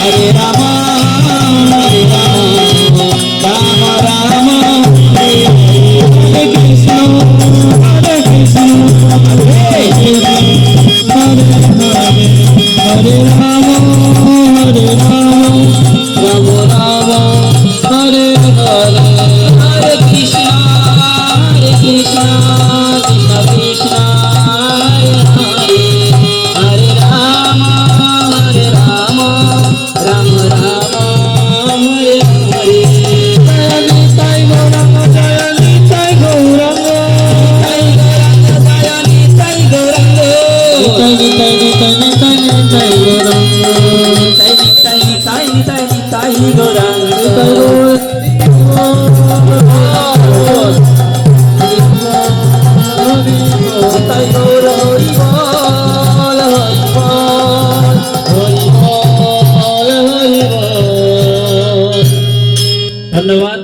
Hare Rama, Hare Rama, Rama Rama, Hare Hare, Hare Krishna, Hare Krishna, Hare Krishna, Hare Hare, Hare Rama, Hare Rama, Rama Rama, Hare Hare, Hare Krishna, Hare Krishna, Krishna Krishna, Hare Hare, Hare Rama, Hare Rama, Rama Rama, Hare Hare. Jaya Nitai Gauranga, Jaya Nitai Gauranga, Jaya Nitai Gauranga, Nitai Nitai Nitai Nitai Nitai Gauranga, Nitai Nitai Nitai Nitai Nitai Gauranga, Nitai Gaur Hari Bol, Hari Bol, Hari Bol, Hari Bol. ধন্যবাদ।